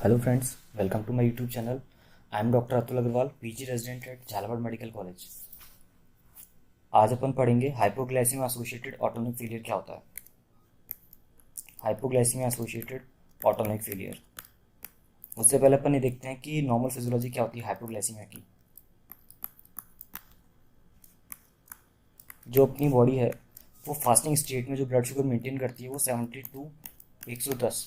Hello friends, welcome to my YouTube channel. I am doctor Atul Agrawal, PG resident at Jhalawar medical college. आज अपन पढ़ेंगे hypoglycaemia associated autonomic failure क्या होता है। Hypoglycaemia associated autonomic failure. उससे पहले अपन ये देखते हैं कि नॉर्मल फिजियोलॉजी क्या होती है हाइपोग्लाइसीमिया की। जो अपनी बॉडी है वो फास्टिंग स्टेट में जो ब्लड शुगर मेंटेन करती है वो 110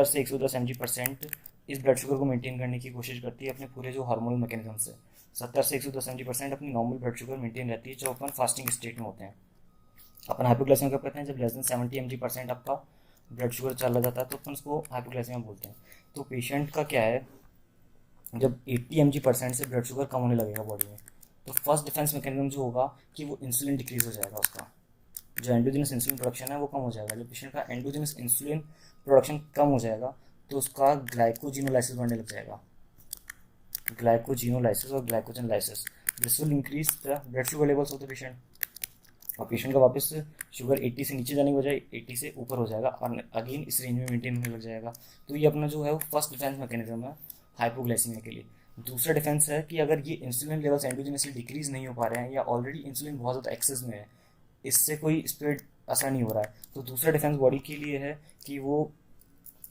से 110 mg/% इस ब्लड शुगर को मेंटेन करने की कोशिश करती है अपने पूरे जो हार्मोनल मैकेनिज्म से। 70 से 110 mg/% अपनी नॉर्मल ब्लड शुगर मेंटेन रहती है जो अपन फास्टिंग स्टेट में होते हैं। अपन हाइपोग्लाइसेमिया कब कहते हैं? जब लेस देन 70 mg/% आपका ब्लड शुगर चला जाता है तो अपन उसको हाइपोग्लाइसेमिया बोलते हैं। तो पेशेंट का क्या है, जब 80 mg/% से ब्लड शुगर कम होने लगेगा बॉडी में, तो फर्स्ट डिफेंस मैकेनिज्म जो होगा कि वो इंसुलिन डिक्रीज हो जाएगा। उसका जो एंडोजिनस इंसुलिन प्रोडक्शन है वो कम हो जाएगा। जब पेशेंट का एंडोजिनस इंसुलिन प्रोडक्शन कम हो जाएगा तो उसका ग्लाइकोजिनोलाइसिस बढ़ने लग जाएगा। ग्लाइकोजिनोलाइसिस और glycogen lysis, this will increase the blood sugar levels of the patient. और पेशेंट का वापस शुगर 80 से नीचे जाने के बजाय 80 से ऊपर हो जाएगा और अगेन इस रेंज में मेंटेन होने लग जाएगा। तो ये अपना जो है वो फर्स्ट डिफेंस मैकेनिज्म है हाइपोग्लाइसीमिया के लिए। दूसरा डिफेंस है कि अगर ये इंसुलिन लेवल्स एंडोजिनसली डिक्रीज नहीं हो पा रहे हैं या ऑलरेडी इंसुलिन बहुत ज़्यादा एक्सेस में है, इससे कोई इस पर असर नहीं हो रहा है, तो दूसरा डिफेंस बॉडी के लिए है कि वो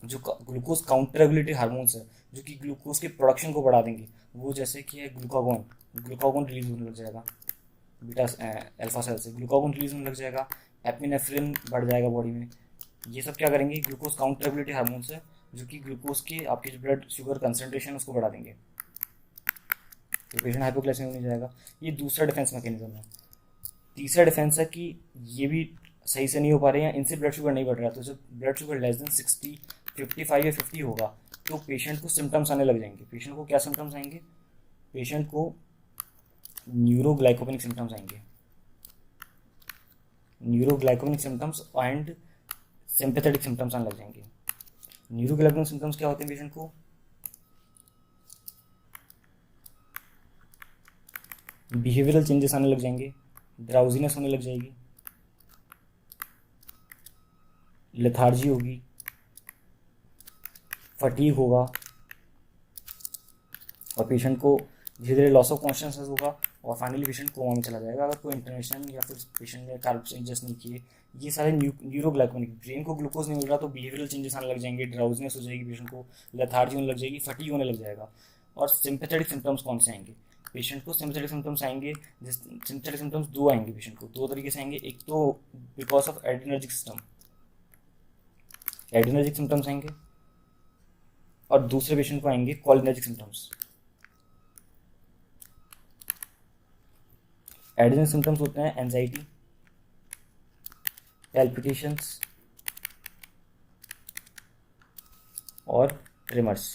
जो ग्लूकोज काउंटर रेगुलेटरी हार्मोन्स है जो कि ग्लूकोज के प्रोडक्शन को बढ़ा देंगे, वो जैसे कि है ग्लूकागोन, ग्लूकागोन रिलीज होने लग जाएगा। बीटा अल्फा सेल से ग्लूकागोन रिलीज होने लग जाएगा। एपिनेफ्रिन बढ़ जाएगा बॉडी में। ये सब क्या करेंगे? ग्लूकोज काउंटर रेगुलेटरी हार्मोन्स है जो कि ग्लूकोज के आपके जो ब्लड शुगर कंसनट्रेशन उसको बढ़ा देंगे, तो पेशेंट हाइपोग्लाइसेमिक नहीं जाएगा। ये दूसरा डिफेंस मैकेनिज्म है। तीसरा डिफेंस है कि ये भी सही से नहीं हो पा रहे हैं, इनसे ब्लड शुगर नहीं बढ़ रहा, तो जब ब्लड शुगर लेस देन 60, 55 या 50 होगा तो पेशेंट को सिम्टम्स आने लग जाएंगे। पेशेंट को क्या सिम्टम्स आएंगे? पेशेंट को न्यूरोग्लाइकोपेनिक सिम्टम्स आएंगे। न्यूरोग्लाइकोपेनिक सिम्टम्स एंड सिंपैथेटिक सिम्टम्स आने लग जाएंगे। न्यूरोग्लाइकोपेनिक सिम्टम्स क्या होते हैं? पेशेंट को बिहेवियरल चेंजेस आने लग जाएंगे, ड्राउजीनेस होने लग जाएगी, लेथार्जी होगी, फटीग होगा और पेशेंट को धीरे धीरे लॉस ऑफ कॉन्शियसनेस होगा और फाइनली पेशेंट कोमा में चला जाएगा अगर कोई इंटरवेंशन या फिर पेशेंट ने कार्ब चेंजेस नहीं किए। ये सारे न्यूरोग्लाइकोनिक, ब्रेन को ग्लूकोज नहीं मिल रहा तो बिहेवियरल चेंजेस आने लग जाएंगे, ड्राउजनेस हो जाएगी पेशेंट को, लेथार्जी होने लग जाएगी, फटीग होने लग जाएगा। और सिंपैथेटिक सिम्टम्स कौन से आएंगे? पेशेंट को सिंपैथेटिक सिम्टम्स आएंगे, जिस सिंपैथेटिक सिम्टम्स दो आएंगे पेशेंट को, दो तरीके से आएंगे। एक तो because of adrenergic system, adrenergic symptoms आएंगे, और दूसरे पेशेंट को आएंगे कॉलिनर्जिक सिम्टम्स। एड्रेनर्जिक सिम्टम्स होते हैं एंजाइटी, पैल्पिटेशंस और ट्रिमर्स।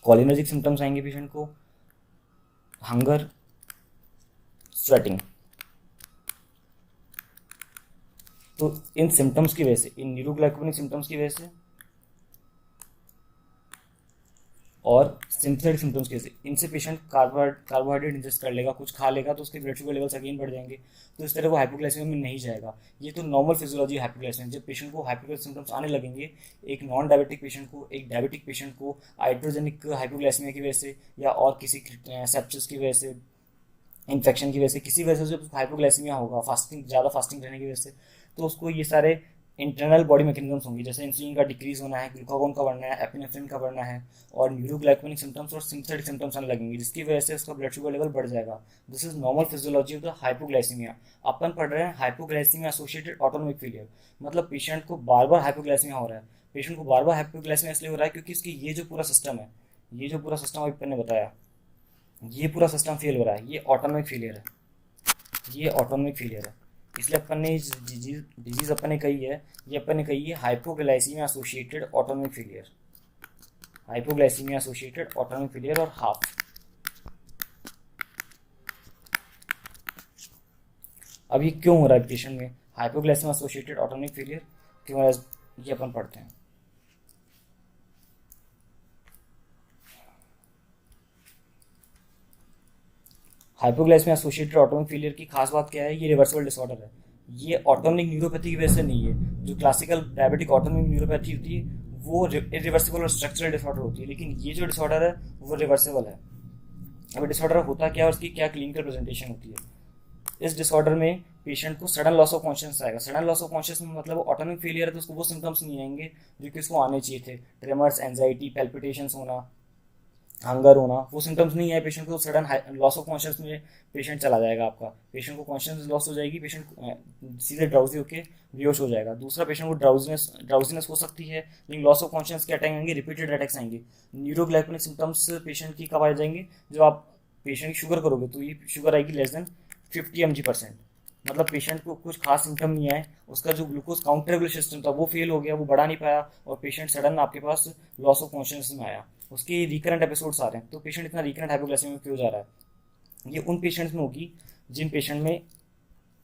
कॉलिनर्जिक सिम्टम्स आएंगे पेशेंट को हंगर, स्वेटिंग। तो इन सिम्टम्स की वजह से, इन न्यूरोग्लाइकोपेनिक सिम्टम्स की वजह से और सिंथेटिक सिम्टम्स की वजह से, इनसे पेशेंट कार्बोहाइड्रेट इंजेस्ट कर लेगा, कुछ खा लेगा तो उसके ब्लड शुगर लेवल्स अगेन बढ़ जाएंगे, तो इस तरह वो हाइपोग्लाइसेमिया में नहीं जाएगा। ये तो नॉर्मल फिजियोलॉजी हाइपोग्लाइसेमिया। जब पेशेंट को हाइपोग्लाइसेमिक सिम्टम्स आने लगेंगे, एक नॉन डायबिटिक पेशेंट को, एक डायबिटिक पेशेंट को हाइड्रोजेनिक हाइपोग्लाइसेमिया की वजह से या और किसी सेप्सिस की वजह से, इन्फेक्शन की वजह से, किसी वजह से जब हाइपोग्लाइसीमिया होगा, फास्टिंग ज़्यादा फास्टिंग रहने की वजह से, तो उसको ये सारे इंटरनल बॉडी मैकेनिज्म्स होंगे, जैसे इंसुलिन का डिक्रीज होना है, ग्लूकागोन का बढ़ना है, एपिनेफ्रिन का बढ़ना है, और न्यूरोग्लाइकोपेनिक सिम्टम्स और सिंथेटिक सिम्टम्स आने लगेंगे, जिसकी वजह से उसका ब्लड शुगर लेवल बढ़ जाएगा। This is normal physiology of the hypoglycemia. अपन पढ़ रहे हैं हाइपोग्लाइसीमिया एसोसिएटेड ऑटोनोमिक फेलियर, मतलब पेशेंट को बार बार हाइपोग्लाइसीमिया हो रहा है। पेशेंट को बार बार हाइपोग्लाइसीमिया इसलिए हो रहा है क्योंकि इसकी ये जो पूरा सिस्टम है, ये जो पूरा सिस्टम अभी मैंने बताया, ये पूरा सिस्टम फेल हो रहा है। ये ऑटोनोमिक फेलियर है, ये ऑटोनोमिक फेलियर है। इसलिए अपन ने डिजीज अपन ने कही है, ये अपन ने कही है hypoglycaemia associated autonomic failure, hypoglycaemia associated autonomic failure और हाफ। अब ये क्यों हो रहा है पेशेंट में हाइपोग्लाइसीमिया एसोसिएटेड ऑटोनोमिक फेलियर, क्यों हो रहा है, ये अपन पढ़ते हैं। हाइपोग्लाइसेमिया एसोसिएटेड ऑटोनोमिक फेलियर की खास बात क्या है? ये रिवर्सिबल डिसऑर्डर है। ये ऑटोनोमिक न्यूरोपैथी की वजह से नहीं है। जो क्लासिकल डायबिटिक ऑटोनोमिक न्यूरोपैथी होती है वो इरिवर्सिबल और स्ट्रक्चरल डिसऑर्डर होती है, लेकिन ये जो डिसऑर्डर है वो रिवर्सिबल है। अब डिसऑर्डर होता क्या है, उसकी क्या क्लिनिकल प्रेजेंटेशन होती है। इस डिसऑर्डर में पेशेंट को सडन लॉस ऑफ कॉन्शियस आएगा। सडन लॉस ऑफ कॉन्शियस में मतलब ऑटोनॉमिक फेलियर है तो उसको वो सिम्टम्स नहीं आएंगे जो कि उसको आने चाहिए थे। ट्रेमर्स, एंजाइटी, पैल्पिटेशंस होना, हंगर होना, वो सिम्टम्स नहीं है पेशेंट को। सडन लॉस ऑफ कॉन्शियस में पेशेंट चला जाएगा आपका, पेशेंट को कॉन्शियस लॉस हो जाएगी, पेशेंट सीधे ड्राउजी होकर बेहोश हो जाएगा। दूसरा, पेशेंट को ड्राउजीनेस हो सकती है, लेकिन लॉस ऑफ कॉन्शियस के अटैक आएंगे, रिपीटेड अटैक्स आएंगे। न्यूरोग्लाइकोनिक सिम्टम्स पेशेंट की कब आ जाएंगे, जब आप पेशेंट की शुगर करोगे तो ये शुगर आएगी लेस देन 50 mg/%। मतलब पेशेंट को कुछ खास सिम्टम नहीं आए, उसका जो ग्लूकोज काउंटर रेगुलेशन सिस्टम था वो फेल हो गया, वो बढ़ा नहीं पाया, और पेशेंट सडन आपके पास लॉस ऑफ कॉन्शियस में आया। उसके रिकरेंट एपिसोड्स आ रहे हैं, तो पेशेंट इतना रिकरेंट हाइपोग्लाइसेमिया में क्यों जा रहा है। ये उन पेशेंट्स में होगी जिन पेशेंट में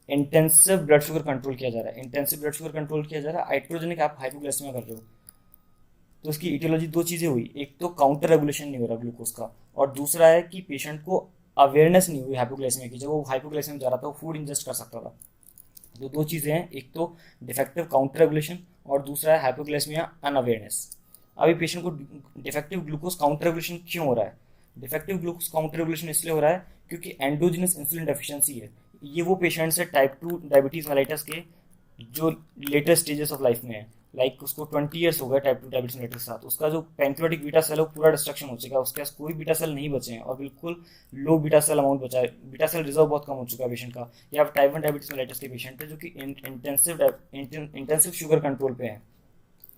इंटेंसिव ब्लड शुगर कंट्रोल किया जा रहा है। इंटेंसिव ब्लड शुगर कंट्रोल किया जा रहा है, आइट्रोजेनिक आप हाइपोग्लाइसेमिया कर रहे हो, तो इसकी इटियोलॉजी दो चीज़ें हुई। एक तो काउंटर रेगुलेशन नहीं हो रहा ग्लूकोज का, और दूसरा है कि पेशेंट को अवेयरनेस नहीं हुई हाइपोग्लाइसेमिया की। जब वो हाइपोग्लाइसेमिया जा रहा था वो फूड इंजेस्ट कर सकता था। तो दो चीज़ें हैं, एक तो डिफेक्टिव काउंटर रेगुलेशन और दूसरा है हाइपोग्लाइसेमिया अनअवेयरनेस। अभी पेशेंट को डिफेक्टिव ग्लूकोज काउंटर रेगुलेशन क्यों हो रहा है। डिफेक्टिव ग्लूकोज काउंटर रेगुलेशन इसलिए हो रहा है क्योंकि एंडोजिनस इंसुलिन डेफिशिएंसी है। ये वो पेशेंट्स है टाइप 2 डायबिटीज़ मेलाइटस के जो लेटेस्ट स्टेजेस ऑफ लाइफ में है। लाइक उसको 20 ईयर्स हो गए टाइप 2 डायबिटीज मेलाइटस के साथ, उसका जो पैंक्रियाटिक बीटा सेल है वो पूरा डिस्ट्रक्शन हो चुका है, उसके पास कोई बीटा सेल नहीं बचे हैं और बिल्कुल लो बीटा सेल अमाउंट बचा है। बीटा सेल रिजर्व बहुत कम हो चुका है पेशेंट का। या टाइप 1 डायबिटीज मेलाइटस के पेशेंट है जो कि इंटेंसिव शुगर कंट्रोल पे है,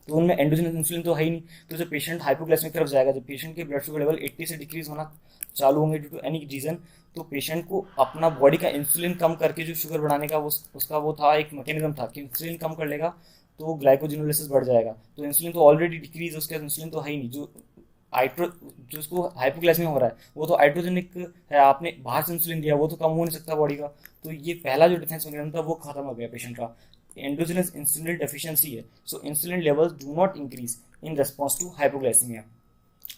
तो उनमें एंडोजिनस इंसुलिन तो है ही नहीं। तो जब पेशेंट हाइपोग्लाइसेमिक तरफ जाएगा, जब पेशेंट के ब्लड शुगर लेवल 80 से डिक्रीज होना चालू होंगे ड्यू टू एनी रीजन, तो पेशेंट को अपना बॉडी का इंसुलिन कम करके जो शुगर बढ़ाने का उसका वो था, एक मैकेनिज्म था कि इंसुलिन कम कर लेगा तो ग्लाइकोजिनोलिसिस बढ़ जाएगा। तो इंसुलिन तो ऑलरेडी डिक्रीज है, उसके बाद इंसुलिन तो है ही नहीं। जो उसको हाइपोग्लाइसेमिया हो रहा है वो तो हाइड्रोजेनिक है, आपने बाहर से इंसुलिन दिया, वो तो कम हो नहीं सकता बॉडी का। तो ये पहला जो डिफेंस मैकेनिज्म था वो खत्म हो गया पेशेंट का। एंडोजिनस इंसुलिन डेफिशिएंसी है, so insulin levels do not increase in response to hypoglycemia.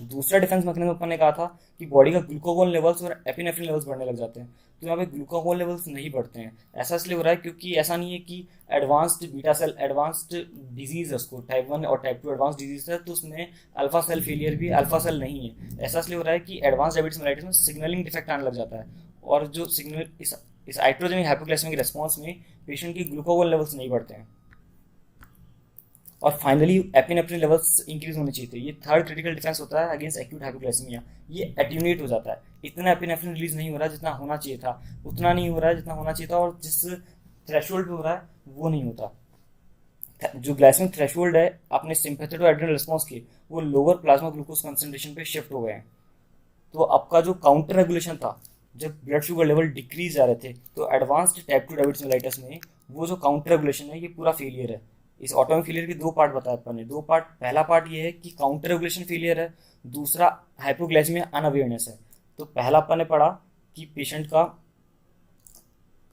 दूसरा डिफेंस मैकेनिज्म अपन ने कहा था कि बॉडी का ग्लूकागोन लेवल्स और एपिनेफ्रिन लेवल्स बढ़ने लग जाते हैं, तो यहाँ पे ग्लूकागोन लेवल्स नहीं बढ़ते हैं। ऐसा इसलिए हो रहा है क्योंकि ऐसा नहीं है कि advanced beta cell advanced disease है, उसको टाइप 1 और टाइप 2 एडवांस डिजीज है, तो उसमें अल्फा सेल फेलियर भी अल्फा सेल नहीं है। ऐसा इसलिए हो रहा है कि एडवांस डायबिटीज मेलाइटिस में सिग्नलिंग डिफेक्ट आने लग जाता है, और जो सिग्नल इस हाइड्रोजेनिक हाइपोग्लाइसेमिक रिस्पॉन्स में पेशेंट की ग्लूकागोन लेवल्स नहीं बढ़ते हैं। और फाइनली एपिनेफ्रिन लेवल्स इंक्रीज होने चाहिए थे। ये थर्ड क्रिटिकल डिफेंस होता है अगेंस्ट एक्यूट हाइपोग्लाइसेमिया। ये एट्यूनेट हो जाता है, इतना एपिनेफ्रिन रिलीज नहीं हो रहा जितना होना चाहिए था, उतना नहीं हो रहा है जितना होना चाहिए था, और जिस थ्रेशोल्ड पे हो रहा है वो नहीं होता। जो ग्लाइसेमिक थ्रेशोल्ड है अपने सिंपैथेटिक एड्रेनल रिस्पॉन्स के, वो लोअर प्लाज्मा ग्लूकोज कंसंट्रेशन पे शिफ्ट हो गए हैं। तो आपका जो काउंटर रेगुलेशन था, जब ब्लड शुगर लेवल डिक्रीज जा रहे थे, तो एडवांस्ड टाइप 2 डायबिटीज मेलाइटस में वो जो काउंटर रेगुलेशन है ये पूरा फेलियर है। इस ऑटोमिक फेलियर के दो पार्ट बताया अपन ने। दो पार्ट, पहला पार्ट ये है कि काउंटर रेगुलेशन फेलियर है, दूसरा हाइपोग्लाइसेमिया अनअवेयरनेस है। तो पहला अपन ने पढ़ा कि पेशेंट का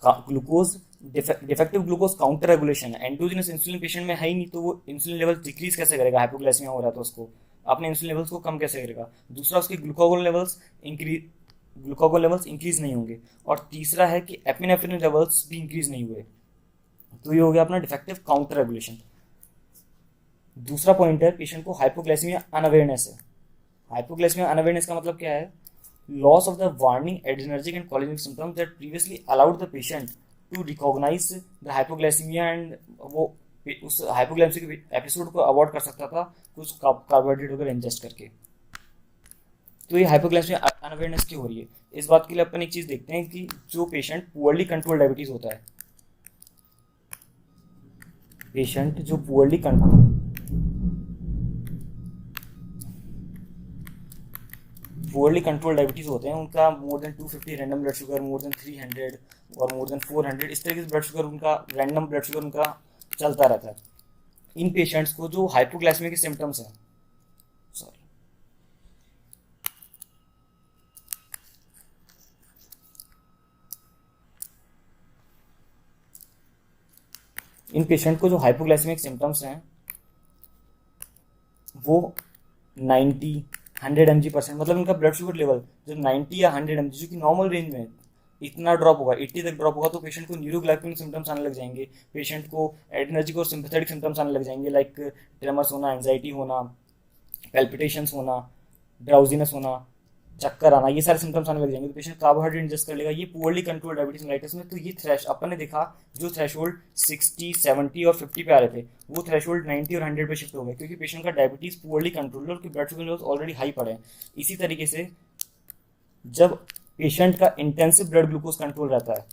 glucose defective glucose counter regulation है, एंडोजिनस इंसुलिन पेशेंट में है ही नहीं, तो वो इंसुलिन लेवल डिक्रीज कैसे करेगा, हाइपोग्लाइसेमिया हो रहा है तो उसको अपने इंसुलिन लेवल्स को कम कैसे करेगा। दूसरा, उसके ग्लूकागोन लेवल्स इंक्रीज नहीं होंगे, और तीसरा है कि एपिनेफ्रिन लेवल्स भी इंक्रीज नहीं हुए। तो ये हो गया अपना डिफेक्टिव काउंटर रेगुलेशन। दूसरा पॉइंट है पेशेंट को हाइपोग्लाइसेमिया अनअवेयरनेस है। हाइपोग्लाइसेमिया अनअवेयरनेस का मतलब क्या है, loss of the warning adrenergic and cholinergic symptoms that previously allowed the patient to recognize the hypoglycemia, and वो उस हाइपोग्लाइसेमिक एपिसोड को अवॉइड कर सकता था कुछ कार्बोहाइड्रेट वगैरह इंजेस्ट करके। तो ये हाइपोग्लाइसेमिया अनअवेयरनेस क्यों हो रही है, इस बात के लिए अपन एक चीज़ देखते हैं कि जो पेशेंट पुअरली कंट्रोल डायबिटीज़ होता है, पेशेंट जो पुअरली कंट्रोल डायबिटीज़ होते हैं, उनका more than 250 random blood sugar, more than 300 और मोर देन 400, इस तरीके से ब्लड शुगर उनका, रैंडम ब्लड शुगर उनका चलता रहता है। इन पेशेंट्स को जो हाइपोग्लाइसेमिया के सिम्टम्स हैं, सॉरी, इन पेशेंट को जो हाइपोग्लाइसेमिक सिम्टम्स हैं वो 90 100 mg%, मतलब इनका ब्लड शुगर लेवल जब 90 या 100 mg जो कि नॉर्मल रेंज में है, इतना ड्रॉप होगा, 80 तक ड्रॉप होगा, तो पेशेंट को न्यूरोग्लाइकोनिक सिम्टम्स आने लग जाएंगे, पेशेंट को एड्रेनर्जिक और सिंपैथेटिक सिम्टम्स आने लग जाएंगे, लाइक ट्रेमर्स होना, एंजाइटी होना, पैल्पिटेशंस होना, ड्राउजीनेस होना, चक्कर आना, ये सारे सिम्टम्स आने लग जाएंगे। तो पेशेंट कार्बोहाइड्रेट इंजेस्ट कर लेगा। ये पुअरली कंट्रोल डायबिटीज मेलाइटिस में, तो ये थ्रेश अपन ने देखा जो थ्रेशोल्ड 60, 70 और 50 पे आ रहे थे, वो थ्रेशोल्ड 90 और 100 पे शिफ्ट हो गए, क्योंकि पेशेंट का डायबिटीज पुअरली कंट्रोल है और blood sugar levels already high पड़े हैं। इसी तरीके से जब पेशेंट का इंटेंसिव ब्लड ग्लूकोज कंट्रोल रहता है,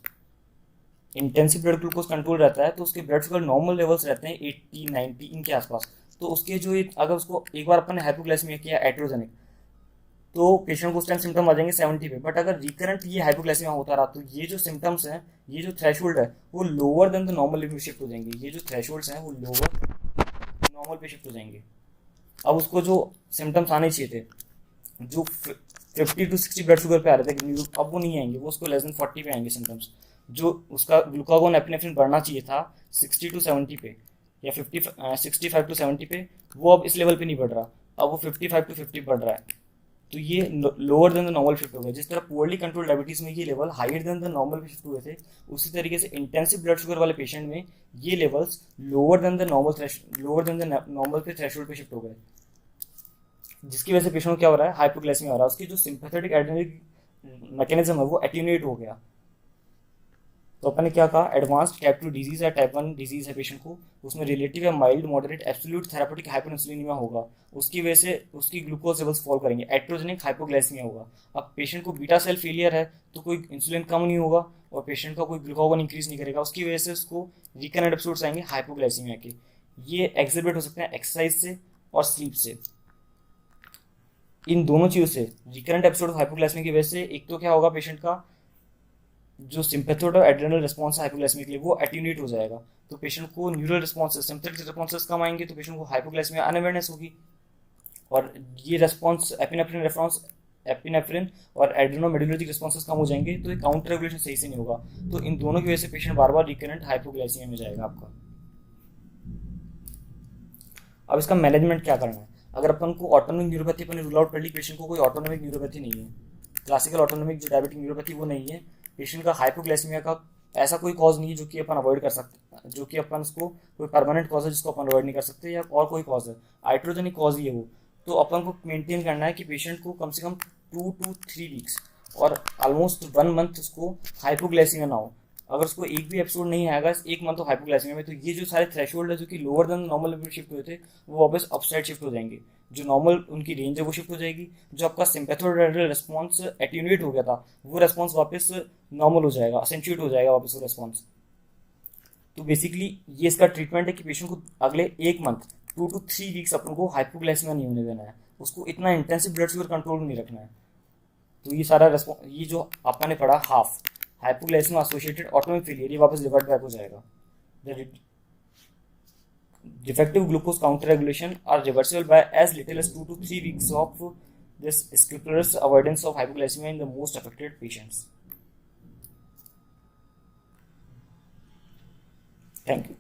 इंटेंसिव ब्लड ग्लूकोज कंट्रोल रहता है, तो उसके ब्लड शुगर नॉर्मल लेवल्स रहते हैं 80, 90 इनके आसपास। तो उसके जो अगर उसको एक बार अपन ने हाइपोग्लाइसेमिया किया एट्रोजेनिक, तो पेशेंट को उस टाइम सिम्टम आ जाएंगे 70 पे। बट अगर रिकरेंट ये हाइपोग्लाइसेमिया होता रहा, तो ये जो सिम्टम्स हैं, ये जो थ्रेशोल्ड है, वो lower than the normal limit shift हो जाएंगे। ये जो थ्रेशोल्ड्स हैं वो लोअर नॉर्मल पे शिफ्ट हो जाएंगे। अब उसको जो सिम्टम्स आने चाहिए थे, जो 50 to 60 ब्लड शुगर पे आ रहे थे, अब वो नहीं आएंगे, वो उसको लेस देन 40 पे आएंगे सिम्टम्स। जो उसका ग्लूकागोन एपिनेफ्रिन बढ़ना चाहिए था 60 to 70 पे या 65 to 70 पे, वो अब इस लेवल पे नहीं बढ़ रहा, अब वो 55 to 50 बढ़ रहा है। तो ये lower than the normal shift हो गया। जिस तरह पुअरली कंट्रोल डायबिटीज में ये level higher than the normal पे शिफ्ट हुए थे, उसी तरीके से इंटेंसिव ब्लड शुगर वाले पेशेंट में ये levels lower than the normal पे थ्रेशोल्ड पे शिफ्ट हो गए, जिसकी वजह से पेशेंट को क्या हो रहा है, हाइपोग्लाइसेमिया हो रहा है। उसकी जो सिंपैथेटिक एड्रेनर्जिक मैकेनिज्म है वो एट्यूनेट हो गया। तो अपन ने क्या कहा, एडवांस्ड टाइप 2 डिजीज है, टाइप 1 डिजीज है पेशेंट को, उसमें रिलेटिव या माइल्ड मॉडरेट एब्सोल्यूट थेरापेटिक हाइपोइंसुलिनेमिया होगा, उसकी वजह से उसकी ग्लूकोज लेवल्स फॉल करेंगे, एट्रोजेनिक हाइपोग्लाइसेमिया होगा। अब पेशेंट को बीटा सेल फेलियर है, तो कोई इंसुलिन कम नहीं होगा और पेशेंट का कोई ग्लूकागोन इंक्रीज नहीं करेगा, उसकी वजह से उसको रिकरेंट एपिसोड्स आएंगे हाइपोग्लाइसेमिया के। ये एग्जिबिट हो सकते हैं एक्सरसाइज से और स्लीप से। इन दोनों चीज़ों से रिकरेंट एपिसोड ऑफ हाइपोग्लाइसेमिया की वजह से एक तो क्या होगा, पेशेंट का जो सिंपैथेटिक और एड्रेनल रिस्पॉन्स है हाइपोग्लाइसेमिया के लिए वो एट्यूनेट हो जाएगा। तो पेशेंट को न्यूरल रिस्पॉन्सेस, सिंपैथेटिक रिस्पॉन्सेस कम आएंगे, तो पेशेंट को हाइपोग्लाइसेमिया अनअवेयरनेस होगी। और ये रिस्पॉन्स एपिनेफ्रिन और एड्रेनोमेडुलर्जिक रिस्पॉन्सेस कम हो जाएंगे, तो ये काउंटर रेगुलेशन सही से नहीं होगा। तो इन दोनों की वजह से पेशेंट बार बार रिकरेंट हाइपोग्लाइसेमिया में जाएगा आपका। अब इसका मैनेजमेंट क्या करना है। अगर अपन को ऑटोनोमिक न्यूरोपैथी अपन रूल आउट कर ली, पेशेंट को कोई ऑटोनोमिक न्यूरोपैथी नहीं है, क्लासिकल ऑटोनोमिक जो डायबिटिक न्यूरोपैथी वो नहीं है, पेशेंट का हाइपोग्लाइसेमिया का ऐसा कोई कॉज नहीं है जो कि अपन अवॉइड कर सकते, जो कि अपन उसको कोई परमानेंट कॉज है जिसको अपन अवॉइड नहीं कर सकते, या और कोई कॉज है, आइट्रोजेनिक कॉज ही है वो। तो अपन को मेंटेन करना है कि पेशेंट को कम से कम 2 to 3 वीक्स और ऑलमोस्ट 1 मंथ उसको हाइपोग्लाइसेमिया ना हो। अगर उसको एक भी एपिसोड नहीं आएगा 1 मंथ तो हाइपोग्लाइसेमिया में, तो ये जो सारे थ्रेशोल्ड है जो कि lower than normal level shift हुए थे, वो वापस अपसाइड शिफ्ट हो जाएंगे। जो नॉर्मल उनकी रेंज है वो शिफ्ट हो जाएगी, जो आपका सिंपैथोडाइडल रिस्पॉन्स एट्यूनेट हो गया था वो रिस्पॉन्स वापस नॉर्मल हो जाएगा, असेंचुएट हो जाएगा वापस वो रिस्पॉन्स। तो बेसिकली ये इसका ट्रीटमेंट है कि पेशेंट को अगले 1 मंथ 2 to 3 वीक्स अपन को हाइपोग्लाइसेमिया नहीं होने देना है, उसको इतना इंटेंसिव ब्लड शुगर कंट्रोल नहीं रखना है। तो ये सारा ये जो आपने ने पढ़ा HAAF hypoglycemia associated autonomic failure, ये वापस रिवर्ट बैक हो जाएगा। Defective glucose counter regulation are reversible by as little as 2 to 3 weeks of this scrupulous avoidance of hypoglycemia in the most affected patients. Thank you.